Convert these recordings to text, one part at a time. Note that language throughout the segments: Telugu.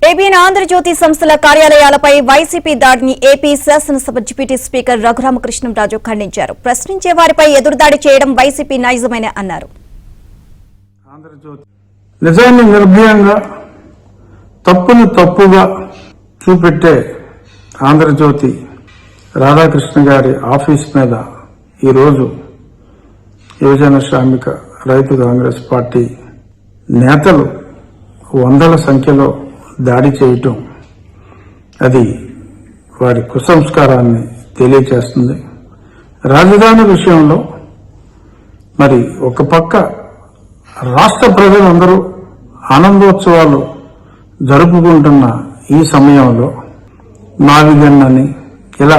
ఏబీఎన్ ఆంధ్రజ్యోతి సంస్థల కార్యాలయాలపై వైసీపీ దాడిని ఏపీ శాసనసభ డిప్యూటీ స్పీకర్ రఘురామకృష్ణంరాజు ఖండించారు. ప్రశ్నించే వారిపై ఎదురుదాడి చేయడం వైసీపీ నైజమని అన్నారు. నిజాన్ని నిర్భయంగా తప్పును తప్పుగా చూపెట్టే ఆంధ్రజ్యోతి రాధాకృష్ణ గారి ఆఫీస్ మీద ఈరోజు యువజన శ్రామిక రైతు కాంగ్రెస్ పార్టీ నేతలు వందల సంఖ్యలో దాడి చేయటం అది వారి కుసంస్కారాన్ని తెలియచేస్తుంది. రాజధాని విషయంలో మరి ఒక పక్క రాష్ట్ర ప్రజలందరూ ఆనందోత్సవాలు జరుపుకుంటున్న ఈ సమయంలో నావిగన్నని ఇలా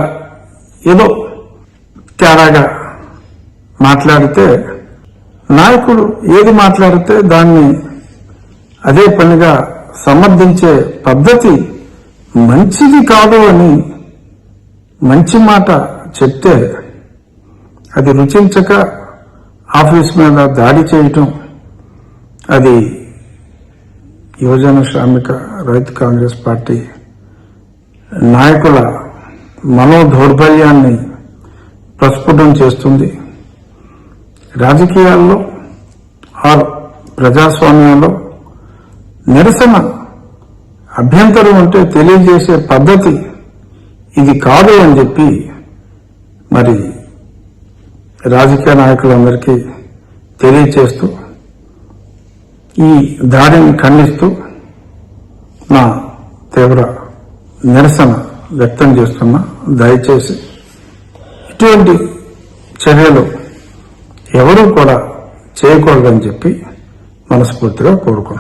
ఏదో తేడాగా మాట్లాడితే నాయకుడు ఏది మాట్లాడితే దాన్ని అదే పనిగా సమర్థించే పద్ధతి మంచిది కాదు అని మంచి మాట చెప్తే అది రుచించక ఆఫీస్ మీద దాడి చేయటం అది యువజన శ్రామిక రైతు కాంగ్రెస్ పార్టీ నాయకుల మనోదౌర్బల్యాన్ని ప్రస్ఫుటం చేస్తుంది. రాజకీయాల్లో ప్రజాస్వామ్యంలో నిరసన అభ్యంతరం ఉంటే తెలియజేసే పద్ధతి ఇది కాదు అని చెప్పి మరి రాజకీయ నాయకులందరికీ తెలియచేస్తూ ఈ దాడిని ఖండిస్తూ నా తీవ్ర నిరసన వ్యక్తం చేస్తున్నా. దయచేసి ఇటువంటి చర్యలు ఎవరూ కూడా చేయకూడదని చెప్పి మనస్ఫూర్తిగా కోరుకుంటున్నాను.